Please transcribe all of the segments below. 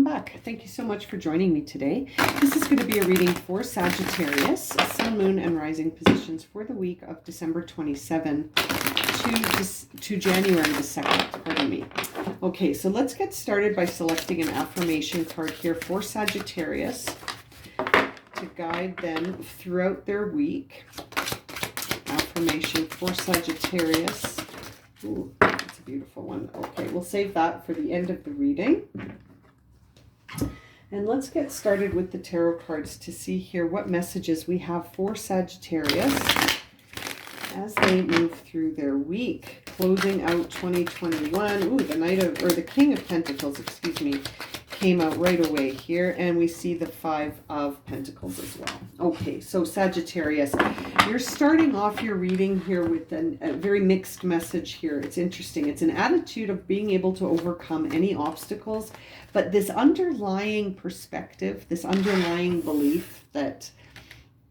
welcome back. Thank you so much for joining me today. This is going to be a reading for Sagittarius, Sun, Moon, and Rising positions for the week of December 27 to January the 2nd, pardon me. Okay, so let's get started by selecting an affirmation card here for Sagittarius to guide them throughout their week. Affirmation for Sagittarius. Ooh, that's a beautiful one. Okay, we'll save that for the end of the reading. And let's get started with the tarot cards to see here what messages we have for Sagittarius as they move through their week, closing out 2021. Ooh, the King of Pentacles, excuse me, came out right away here, and we see the Five of Pentacles as well. Okay, so Sagittarius, you're starting off your reading here with a very mixed message here. It's interesting. It's an attitude of being able to overcome any obstacles, but this underlying perspective, this underlying belief that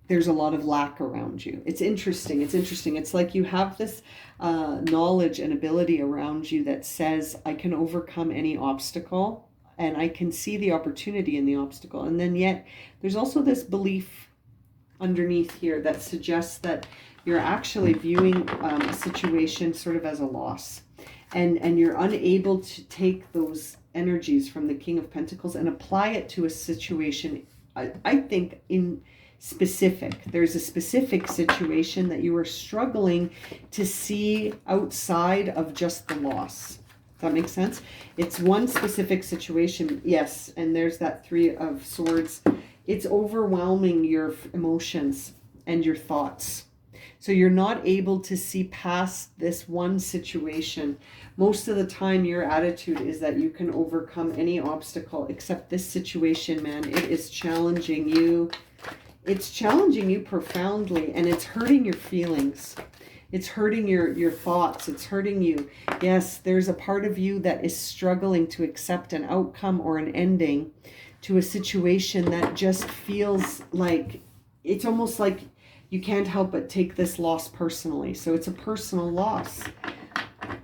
there's a lot of lack around you. It's interesting. It's interesting. It's like you have this knowledge and ability around you that says, I can overcome any obstacle, and I can see the opportunity in the obstacle. And then yet there's also this belief underneath here that suggests that you're actually viewing a situation sort of as a loss. And you're unable to take those energies from the King of Pentacles and apply it to a situation, I think, in specific. There's a specific situation that you are struggling to see outside of just the loss. That makes sense? It's one specific situation, yes, and there's that Three of Swords. It's overwhelming your emotions and your thoughts. So you're not able to see past this one situation. Most of the time, your attitude is that you can overcome any obstacle, except this situation, man. It is challenging you. It's challenging you profoundly, and it's hurting your feelings. It's hurting your thoughts. It's hurting you. Yes, there's a part of you that is struggling to accept an outcome or an ending to a situation that just feels like, it's almost like you can't help but take this loss personally. So it's a personal loss.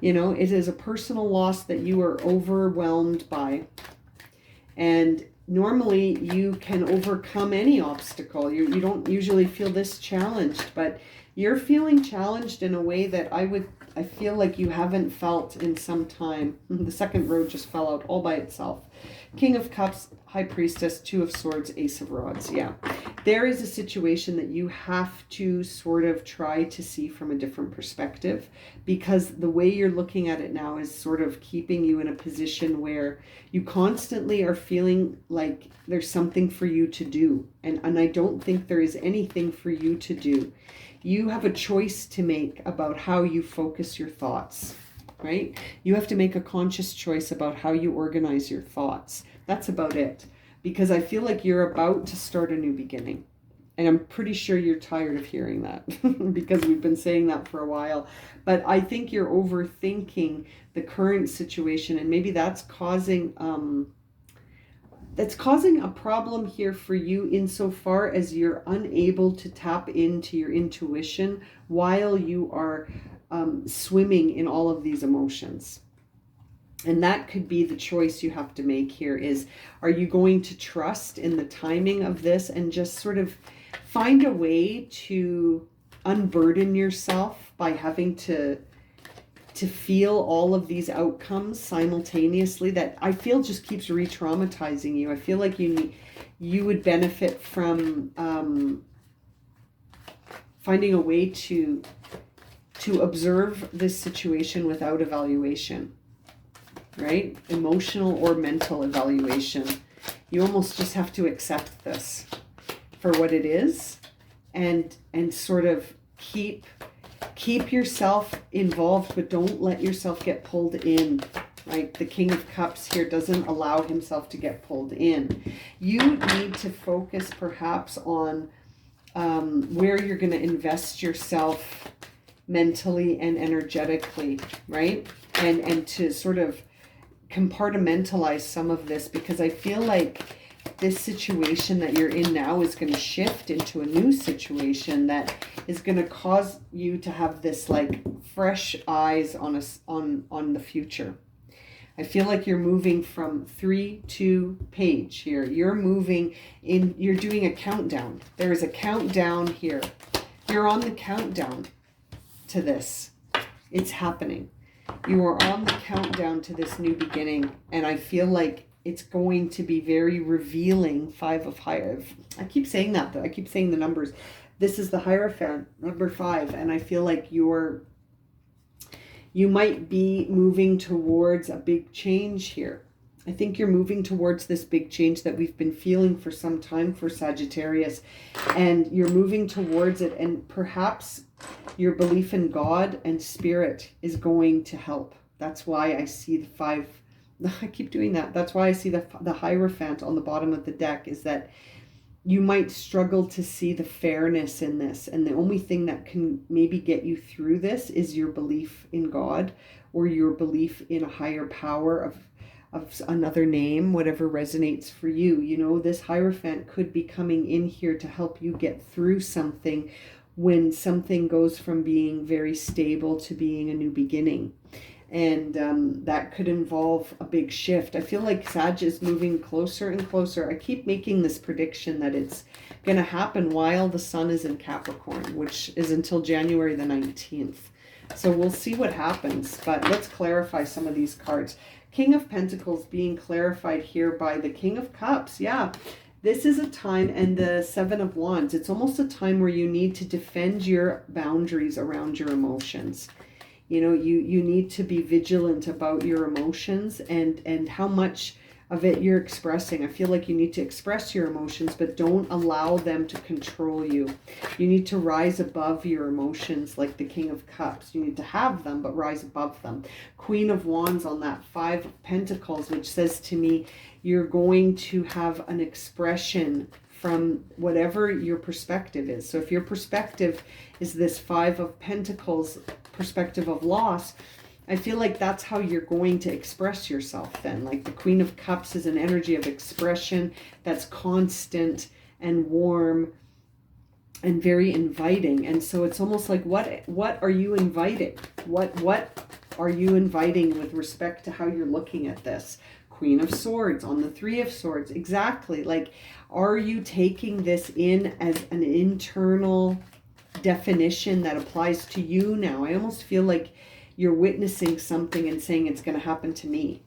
You know, it is a personal loss that you are overwhelmed by. And normally you can overcome any obstacle. You don't usually feel this challenged, but you're feeling challenged in a way that I feel like you haven't felt in some time. The second road just fell out all by itself. King of Cups, High Priestess, Two of Swords, Ace of Rods. Yeah, there is a situation that you have to sort of try to see from a different perspective, because the way you're looking at it now is sort of keeping you in a position where you constantly are feeling like there's something for you to do. And I don't think there is anything for you to do. You have a choice to make about how you focus your thoughts, right? You have to make a conscious choice about how you organize your thoughts. That's about it. Because I feel like you're about to start a new beginning. And I'm pretty sure you're tired of hearing that because we've been saying that for a while. But I think you're overthinking the current situation, and maybe that's causing a problem here for you insofar as you're unable to tap into your intuition while you are swimming in all of these emotions. And that could be the choice you have to make here is, are you going to trust in the timing of this and just sort of find a way to unburden yourself by having to feel all of these outcomes simultaneously that I feel just keeps re-traumatizing you? I feel like you would benefit from finding a way to observe this situation without evaluation, right? Emotional or mental evaluation. You almost just have to accept this for what it is and sort of keep yourself involved, but don't let yourself get pulled in. Right? The King of Cups here doesn't allow himself to get pulled in. You need to focus perhaps on where you're going to invest yourself mentally and energetically, right? And to sort of compartmentalize some of this, because I feel like this situation that you're in now is going to shift into a new situation that is going to cause you to have this like fresh eyes on the future. I feel like you're moving from 3 to page here. You're moving in, you're doing a countdown. There is a countdown here. You're on the countdown to this. It's happening. You are on the countdown to this new beginning. And I feel like it's going to be very revealing. 5 of Hierophant. I keep saying that though. I keep saying the numbers. This is the Hierophant, number 5. And I feel like you might be moving towards a big change here. I think you're moving towards this big change that we've been feeling for some time for Sagittarius. And you're moving towards it. And perhaps your belief in God and spirit is going to help. That's why I see the 5. I keep doing that. That's why I see the Hierophant on the bottom of the deck, is that you might struggle to see the fairness in this. And the only thing that can maybe get you through this is your belief in God, or your belief in a higher power of another name, whatever resonates for you. You know, this Hierophant could be coming in here to help you get through something when something goes from being very stable to being a new beginning. And that could involve a big shift. I feel like Sag is moving closer and closer. I keep making this prediction that it's going to happen while the sun is in Capricorn, which is until January the 19th. So we'll see what happens. But let's clarify some of these cards. King of Pentacles being clarified here by the King of Cups. Yeah, this is a time, and the 7 of Wands. It's almost a time where you need to defend your boundaries around your emotions. You know, you need to be vigilant about your emotions and how much of it you're expressing. I feel like you need to express your emotions, but don't allow them to control you. You need to rise above your emotions like the King of Cups. You need to have them, but rise above them. Queen of Wands on that 5 of Pentacles, which says to me, you're going to have an expression from whatever your perspective is. So if your perspective is this 5 of Pentacles, perspective of loss, I feel like that's how you're going to express yourself then. Like the Queen of Cups is an energy of expression that's constant and warm and very inviting. And so it's almost like, what are you inviting? What are you inviting with respect to how you're looking at this? Queen of Swords on the 3 of Swords. Exactly. Like, are you taking this in as an internal definition that applies to you now? I almost feel like you're witnessing something and saying it's going to happen to me.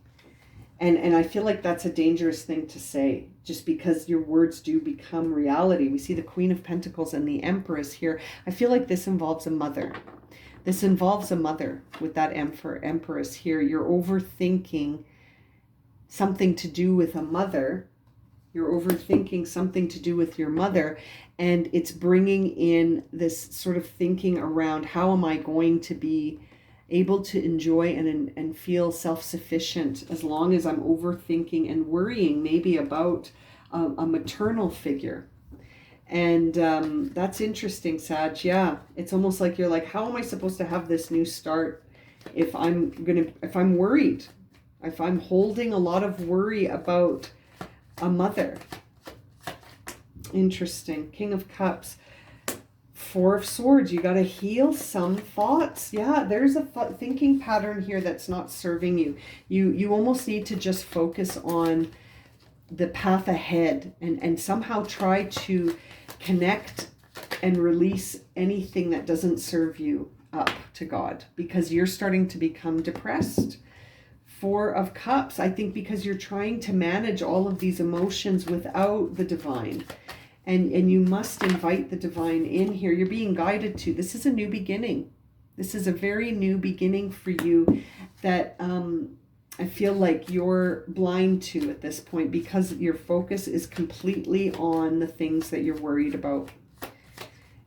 And I feel like that's a dangerous thing to say, just because your words do become reality. We see the Queen of Pentacles and the Empress here. I feel like this involves a mother. This involves a mother with that Empress here. You're overthinking something to do with a mother. You're overthinking something to do with your mother, and it's bringing in this sort of thinking around, how am I going to be able to enjoy and feel self-sufficient as long as I'm overthinking and worrying maybe about a maternal figure. And that's interesting, Sag. Yeah, it's almost like you're like, how am I supposed to have this new start if I'm worried, if I'm holding a lot of worry about a mother? Interesting. King of Cups, 4 of Swords. You got to heal some thoughts. Yeah, there's a thinking pattern here that's not serving you. You almost need to just focus on the path ahead and somehow try to connect and release anything that doesn't serve you up to God, because you're starting to become depressed. 4 of Cups, I think because you're trying to manage all of these emotions without the divine. And you must invite the divine in here. You're being guided to. This is a new beginning. This is a very new beginning for you that I feel like you're blind to at this point, because your focus is completely on the things that you're worried about.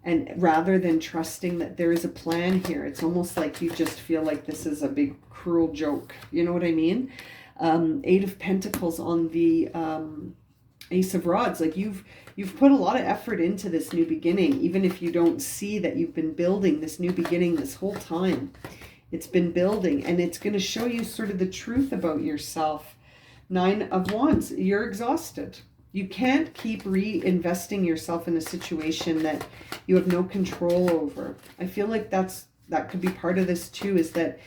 And rather than trusting that there is a plan here, it's almost like you just feel like this is a big cruel joke. You know what I mean? 8 of Pentacles on the Ace of Rods. Like you've put a lot of effort into this new beginning, even if you don't see that you've been building this new beginning this whole time. It's been building, and it's going to show you sort of the truth about yourself. 9 of Wands, you're exhausted. You can't keep reinvesting yourself in a situation that you have no control over. I feel like that's that could be part of this too, is that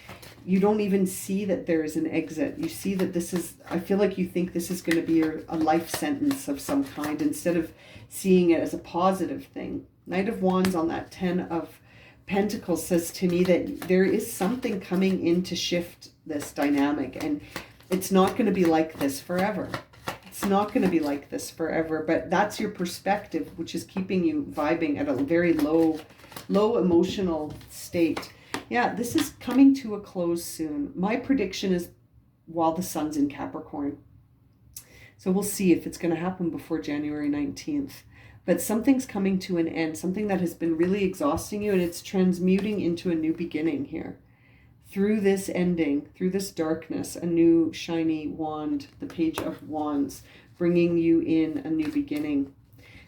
you don't even see that there is an exit. You see that this is, I feel like you think this is going to be a life sentence of some kind, instead of seeing it as a positive thing. Knight of Wands on that 10 of Pentacles says to me that there is something coming in to shift this dynamic, and it's not going to be like this forever. It's not going to be like this forever, but that's your perspective, which is keeping you vibing at a very low emotional state. Yeah, this is coming to a close soon. My prediction is while the sun's in Capricorn. So we'll see if it's going to happen before January 19th. But something's coming to an end, something that has been really exhausting you, and it's transmuting into a new beginning here. Through this ending, through this darkness, a new shiny wand, the Page of Wands, bringing you in a new beginning.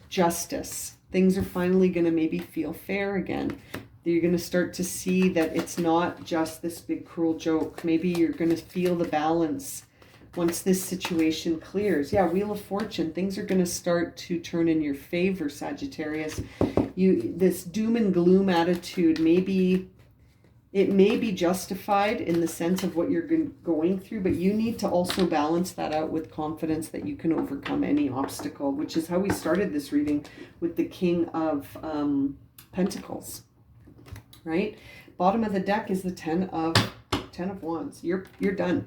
Justice. Things are finally going to maybe feel fair again. You're going to start to see that it's not just this big cruel joke. Maybe you're going to feel the balance once this situation clears. Yeah, Wheel of Fortune. Things are going to start to turn in your favor, Sagittarius. This doom and gloom attitude, maybe it may be justified in the sense of what you're going through, but you need to also balance that out with confidence that you can overcome any obstacle, which is how we started this reading with the King of Pentacles, right? Bottom of the deck is the 10 of Wands. You're done.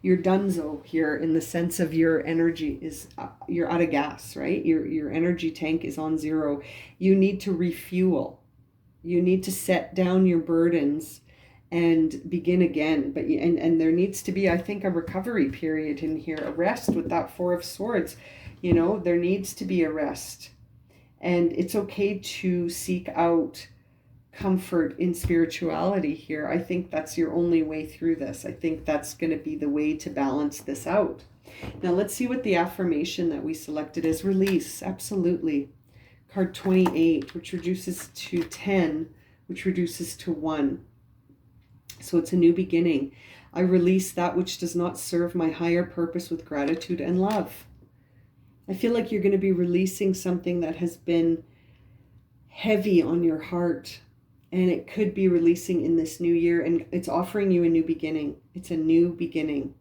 You're donezo here, in the sense of your energy is, you're out of gas, right? Your energy tank is on zero. You need to refuel. You need to set down your burdens and begin again. But and there needs to be, I think, a recovery period in here, a rest with that Four of Swords. You know, there needs to be a rest. And it's okay to seek out comfort in spirituality here. I think that's your only way through this. I think that's going to be the way to balance this out. Now let's see what the affirmation that we selected is. Release. Absolutely. Card 28, which reduces to 10, which reduces to 1. So it's a new beginning. I release that which does not serve my higher purpose with gratitude and love. I feel like you're going to be releasing something that has been heavy on your heart, and it could be releasing in this new year, and it's offering you a new beginning. It's a new beginning.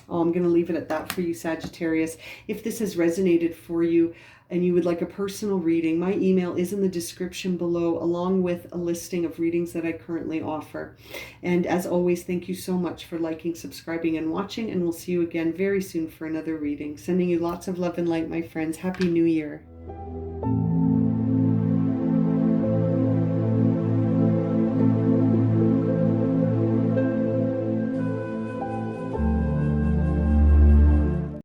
Oh, I'm going to leave it at that for you, Sagittarius. If this has resonated for you and you would like a personal reading, my email is in the description below, along with a listing of readings that I currently offer. And as always, thank you so much for liking, subscribing, and watching, and we'll see you again very soon for another reading. Sending you lots of love and light, my friends. Happy New Year.